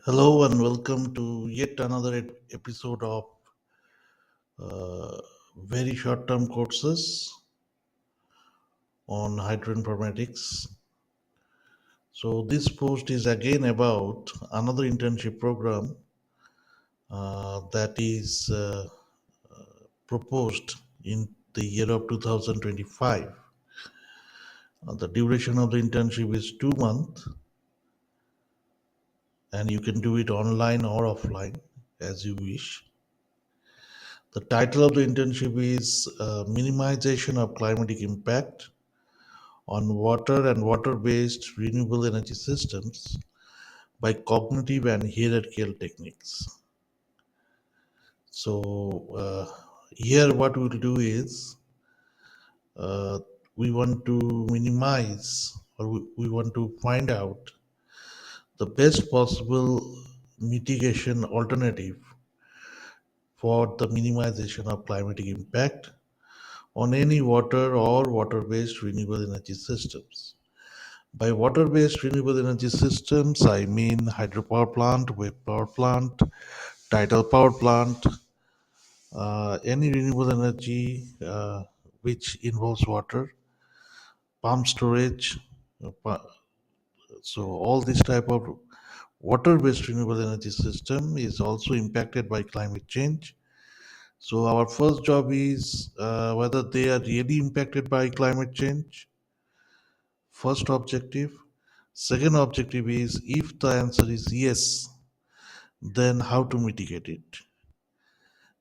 Hello and welcome to yet another episode of very short term courses on Hydroinformatics. So, this post is again about another internship program that is proposed in the year of 2025. The duration of the internship is 2 months, and you can do it online or offline as you wish. The title of the internship is Minimization of Climatic Impact on Water and Water-Based Renewable Energy Systems by Cognitive and Hierarchical Techniques. Here what we'll do is uh, we want to minimize or we want to find out the best possible mitigation alternative for the minimization of climatic impact on any water or water-based renewable energy systems. By water-based renewable energy systems, I mean hydropower plant, wave power plant, tidal power plant, any renewable energy which involves water, pump storage. So all this type of water-based renewable energy system is also impacted by climate change. So our first job is whether they are really impacted by climate change. First objective. Second objective is if the answer is yes, then how to mitigate it.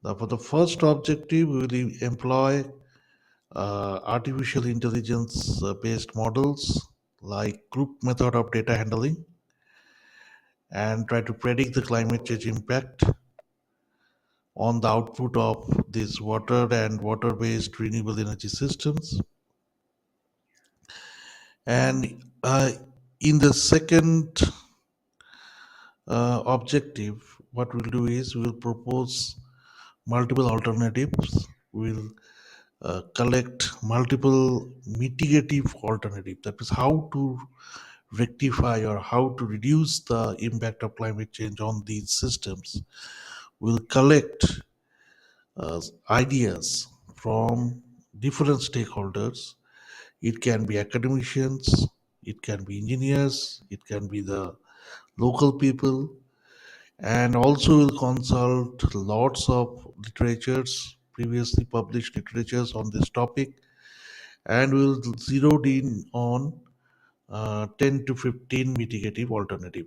Now, for the first objective, we will employ artificial intelligence based models like group method of data handling and try to predict the climate change impact on the output of these water and water based renewable energy systems. And in the second objective, what we'll do is we'll propose multiple alternatives. We'll collect multiple mitigative alternatives. That is how to rectify or how to reduce the impact of climate change on these systems. We'll collect ideas from different stakeholders. It can be academicians, it can be engineers, it can be the local people, and also will consult lots of literatures, previously published literatures on this topic, and will zeroed in on 10 to 15 mitigative alternative.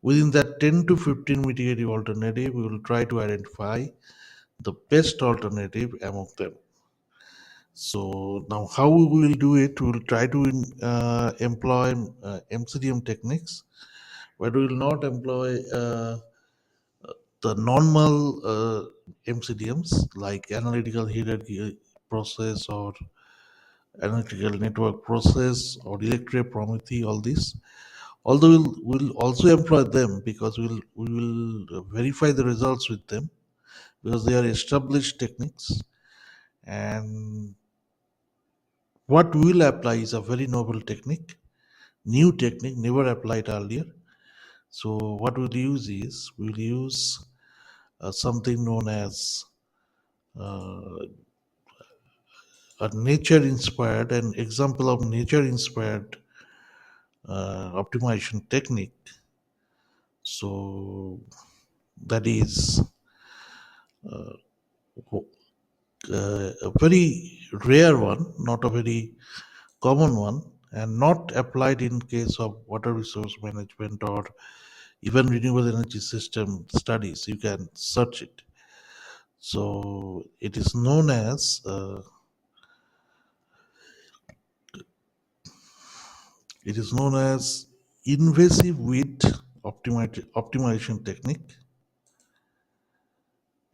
Within that 10 to 15 mitigative alternative, we will try to identify the best alternative among them. So now how we will do it, we will try to employ MCDM techniques, but we will not employ the normal MCDMs like analytical hierarchy process or analytical network process or electrophoremetry, all this. Although we'll also employ them because we will verify the results with them because they are established techniques, and what we will apply is a very novel technique, new technique never applied earlier. So what we'll use is we'll use something known as uh, a nature inspired, an example of nature inspired optimization technique. So that is a very rare one, not a very common one, and not applied in case of water resource management or even renewable energy system studies. You can search it. So it is known as invasive weed optimization technique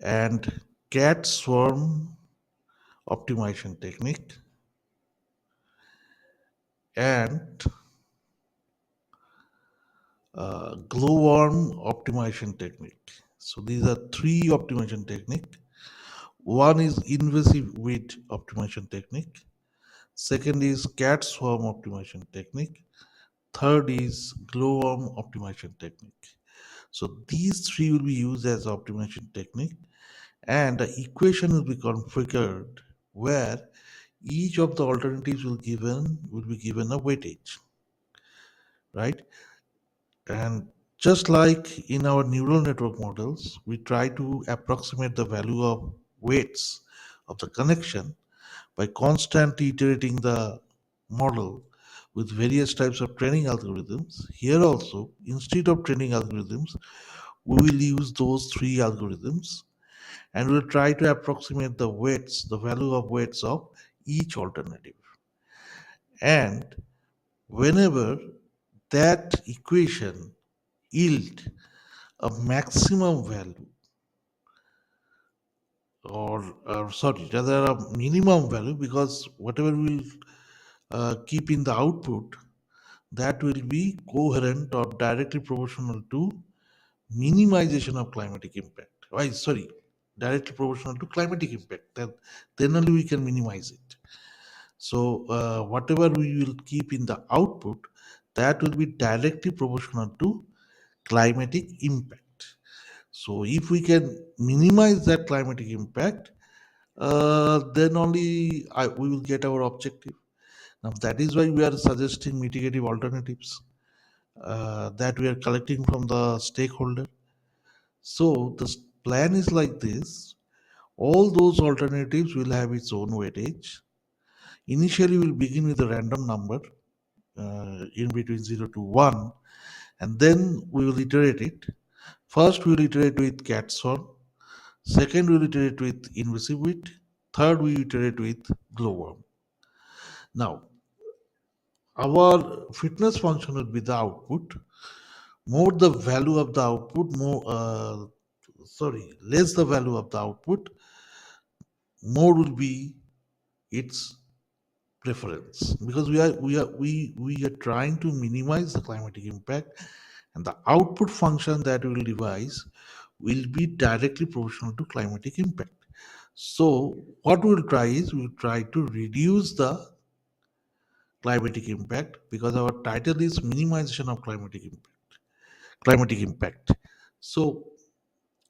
and cat swarm optimization technique and glowworm optimization technique. So these are three optimization technique. One is invasive weed optimization technique. Second is cat swarm optimization technique. Third is glowworm optimization technique. So these three will be used as optimization technique, and the equation will be configured where each of the alternatives will be given a weightage, right? And just like in our neural network models, we try to approximate the value of weights of the connection by constantly iterating the model with various types of training algorithms. Here also, instead of training algorithms, we will use those three algorithms and we'll try to approximate the weights, the value of weights of each alternative. And whenever that equation yield a maximum value, or sorry, rather a minimum value, because whatever we'll keep in the output, that will be coherent or directly proportional to minimization of climatic impact. Why? Sorry, directly proportional to climatic impact. Then only we can minimize it. So whatever we will keep in the output, that will be directly proportional to climatic impact. So if we can minimize that climatic impact, then only we will get our objective. Now that is why we are suggesting mitigative alternatives that we are collecting from the stakeholder. So the plan is like this. All those alternatives will have its own weightage. Initially, we'll begin with a random number in between 0 to 1, and then we will iterate it. First, we will iterate with cat son. Second, we will iterate with invasive wheat. Third, we iterate with glowworm. Now, our fitness function will be the output. More the value of the output, less the value of the output, more will be its preference, because we are trying to minimize the climatic impact, and the output function that we will devise will be directly proportional to climatic impact. So what we'll try is we'll try to reduce the climatic impact, because our title is minimization of climatic impact. So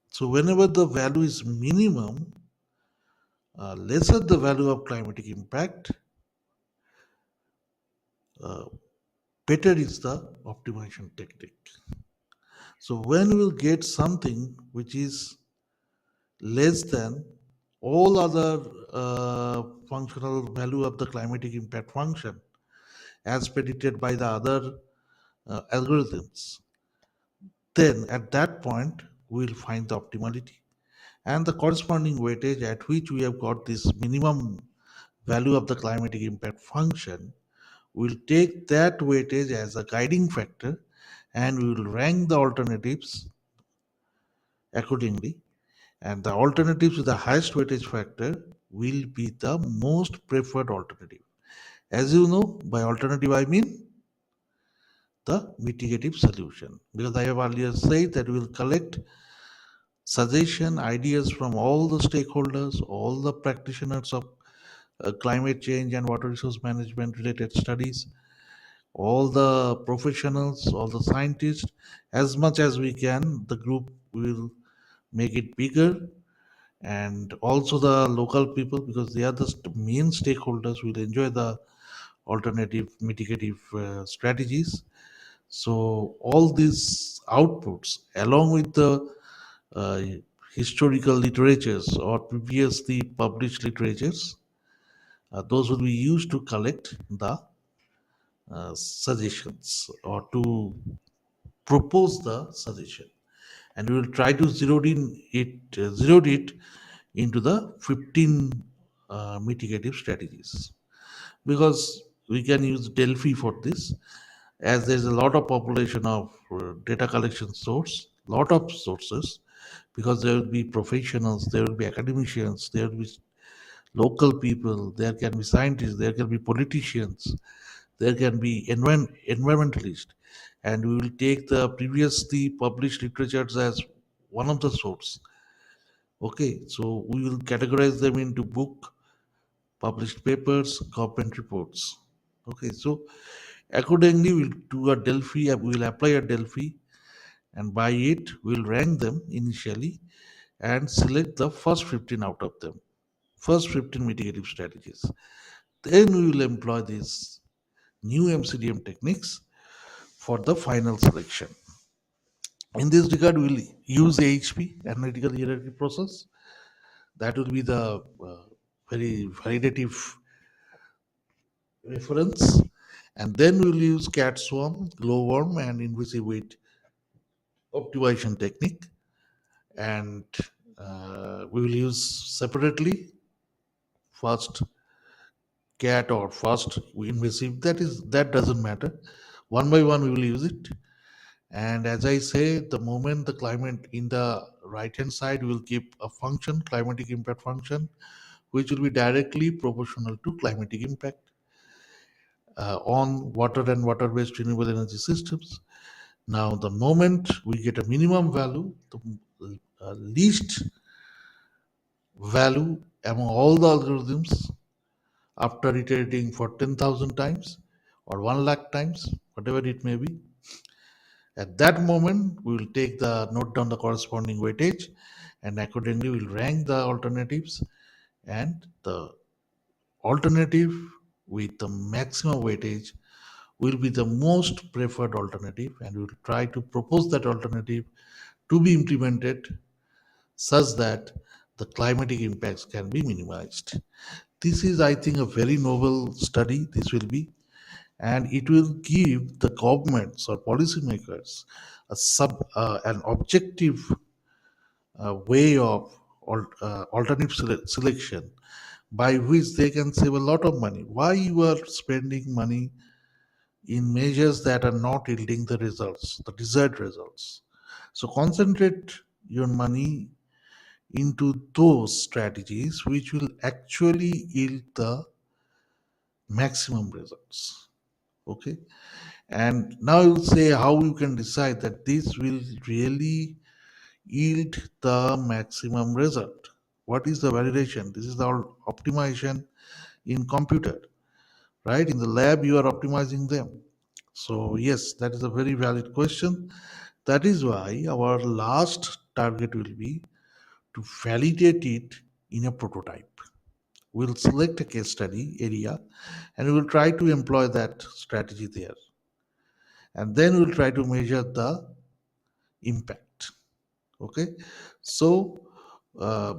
so whenever the value is minimum, lesser the value of climatic impact, uh, better is the optimization technique. So when we will get something which is less than all other functional value of the climatic impact function as predicted by the other algorithms, then at that point we will find the optimality and the corresponding weightage at which we have got this minimum value of the climatic impact function. We'll take that weightage as a guiding factor and we will rank the alternatives accordingly. And the alternatives with the highest weightage factor will be the most preferred alternative. As you know, by alternative I mean the mitigative solution. Because I have earlier said that we will collect suggestion, ideas from all the stakeholders, all the practitioners of climate change and water resource management related studies, all the professionals, all the scientists, as much as we can. The group will make it bigger, and also the local people, because they are the main stakeholders, will enjoy the alternative mitigative strategies. So all these outputs, along with the uh, historical literatures or previously published literatures, those will be used to collect the suggestions or to propose the suggestion, and we will try to zero it into the 15 mitigative strategies, because we can use Delphi for this, as there's a lot of population of data collection source, lot of sources, because there will be professionals, there will be academicians, there will be local people, there can be scientists, there can be politicians, there can be environmentalists, and we will take the previously published literatures as one of the source. Okay, so we will categorize them into book, published papers, government reports. Okay, so accordingly we'll do a Delphi, we'll apply a Delphi, and by it we'll rank them initially and select the first 15 out of them, first 15 mitigative strategies. Then we will employ these new MCDM techniques for the final selection. In this regard, we will use AHP, analytical hierarchy process. That will be the very validative reference. And then we'll use cat swarm, glowworm, and invasive weight optimization technique. And we will use separately first cat or first invasive. That doesn't matter. One by one, we will use it. And as I say, the moment the climate in the right hand side, we will keep a function, climatic impact function, which will be directly proportional to climatic impact on water and water based renewable energy systems. Now, the moment we get a minimum value, the least value among all the algorithms after iterating for 10,000 times or 1 lakh times, whatever it may be, at that moment, we will take the note down the corresponding weightage and accordingly we'll rank the alternatives, and the alternative with the maximum weightage will be the most preferred alternative, and we will try to propose that alternative to be implemented such that the climatic impacts can be minimized. This is, I think, a very novel study. This will be, and it will give the governments or policymakers an objective way of alternative selection by which they can save a lot of money. Why you are spending money in measures that are not yielding the results, the desired results? So concentrate your money into those strategies which will actually yield the maximum results. Okay. And now you say how you can decide that this will really yield the maximum result. What is the validation? This is the optimization in computer, right? In the lab, you are optimizing them. So yes, that is a very valid question. That is why our last target will be to validate it in a prototype. We'll select a case study area and we will try to employ that strategy there. And then we'll try to measure the impact. Okay. So,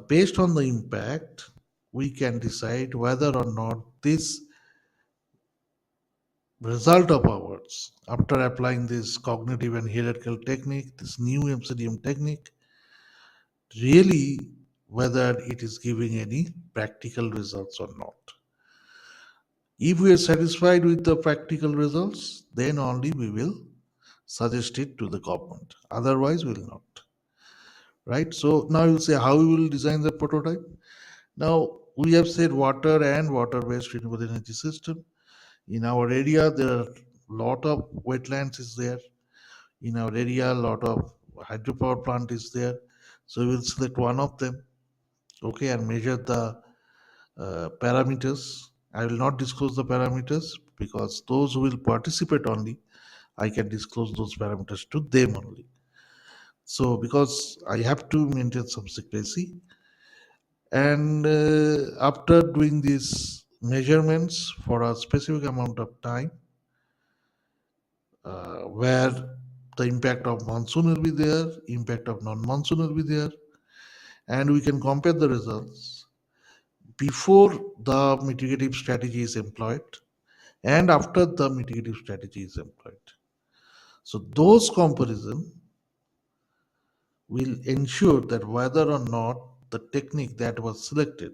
based on the impact, we can decide whether or not this result of ours, after applying this cognitive and hierarchical technique, this new MCDM technique, really whether it is giving any practical results or not. If we are satisfied with the practical results, then only we will suggest it to the government. Otherwise, we will not. Right? So now you say how we will design the prototype. Now we have said water and water-based renewable energy system. In our area, there are lot of wetlands is there. In our area, a lot of hydropower plant is there. So we'll select one of them, okay, and measure the parameters. I will not disclose the parameters because those who will participate only, I can disclose those parameters to them only. So because I have to maintain some secrecy, and after doing these measurements for a specific amount of time, where the impact of monsoon will be there, impact of non-monsoon will be there, and we can compare the results before the mitigative strategy is employed and after the mitigative strategy is employed. So those comparison will ensure that whether or not the technique that was selected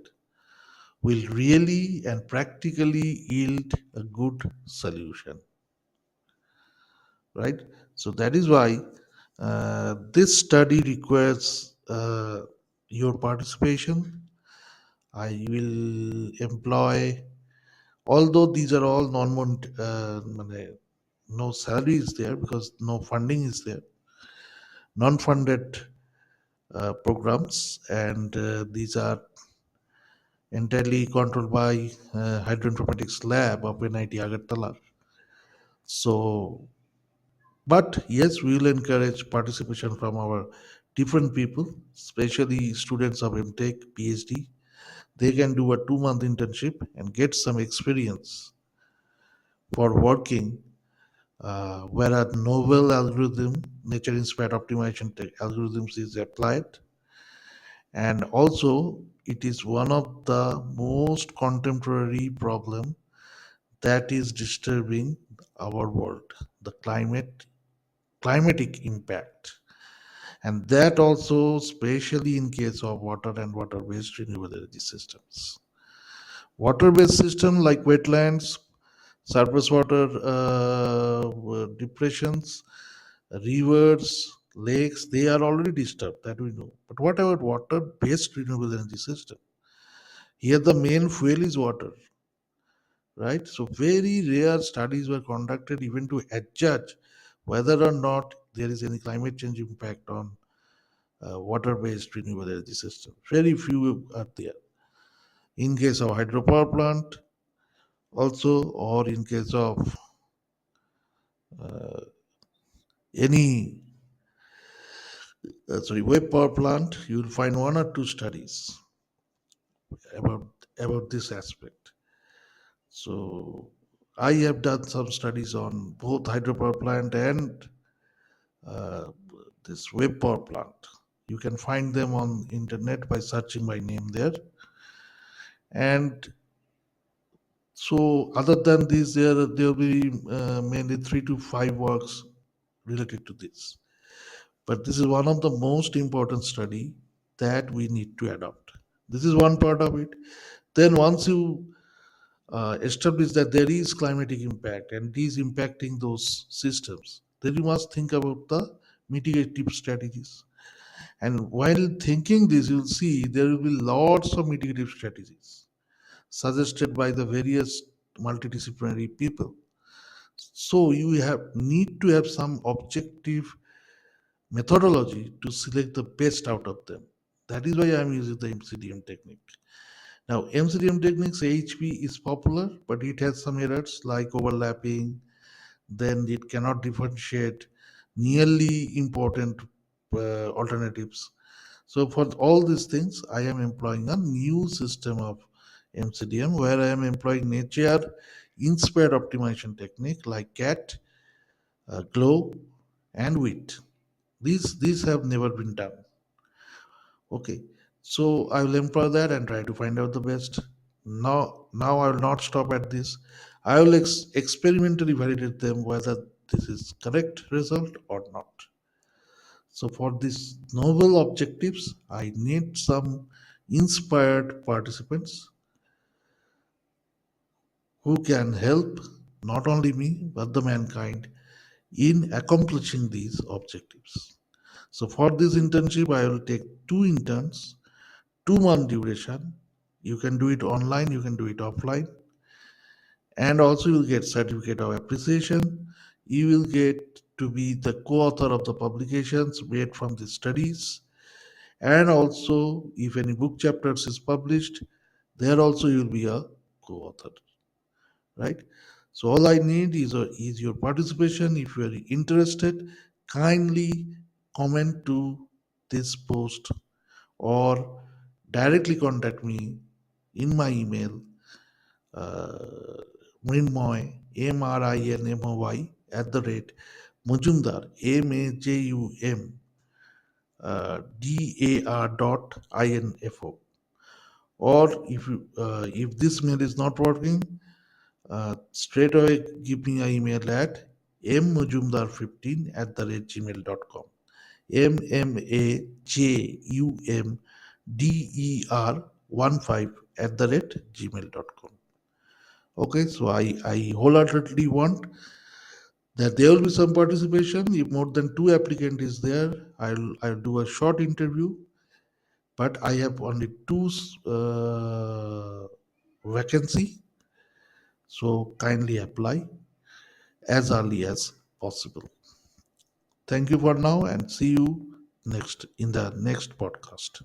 will really and practically yield a good solution, right? So that is why this study requires your participation. I will employ, although these are all no salary is there because no funding is there, non-funded programs, and these are entirely controlled by Hydroinformatics lab of NIT Agartala. So But yes, we will encourage participation from our different people, especially students of MTech, PhD. They can do a 2 month internship and get some experience for working where a novel algorithm, nature inspired optimization algorithms is applied. And also, it is one of the most contemporary problem that is disturbing our world, the climatic impact. And that also, especially in case of water and water-based renewable energy systems. Water-based system like wetlands, surface water depressions, rivers, lakes, they are already disturbed, that we know. But what about water-based renewable energy system? Here the main fuel is water, right? So very rare studies were conducted even to adjudge whether or not there is any climate change impact on water-based renewable energy system. Very few are there. In case of hydropower plant, also, or in case of any wave power plant, you will find one or two studies about this aspect. So I have done some studies on both hydropower plant and uh, this wave power plant. You can find them on internet by searching my name there. And so, other than this, there will be mainly 3 to 5 works related to this. But this is one of the most important study that we need to adopt. This is one part of it. Then once you establish that there is climatic impact and it is impacting those systems, then you must think about the mitigative strategies. And while thinking this, you'll see there will be lots of mitigative strategies suggested by the various multidisciplinary people. So you have need to have some objective methodology to select the best out of them. That is why I am using the MCDM technique. Now, MCDM techniques AHP is popular, but it has some errors like overlapping. Then it cannot differentiate nearly important alternatives. So for all these things, I am employing a new system of MCDM where I am employing nature inspired optimization technique like CAT, GLOW, and WIT. These have never been done. Okay, so I will employ that and try to find out the best. Now I will not stop at this. I will experimentally validate them whether this is correct result or not. So for these novel objectives, I need some inspired participants who can help not only me but the mankind in accomplishing these objectives. So for this internship, I will take 2 interns, 2 month duration. You can do it online, you can do it offline, and also you'll get certificate of appreciation. You will get to be the co-author of the publications made from the studies, and also if any book chapters is published, there also you'll be a co-author, right? So all I need is your participation. If you are interested, kindly comment to this post or directly contact me in my email, uh, Mrinmoy, MRINMOY, @Majumdar, MAJUMDAR .info. Or if this mail is not working, straight away give me an email at mmajumdar15 @gmail.com. MMAJUMDER15 @gmail.com. Okay, so I wholeheartedly want that there will be some participation. If more than 2 applicant is there, I'll do a short interview. But I have only two vacancy, so kindly apply as early as possible. Thank you for now and see you next in the next podcast.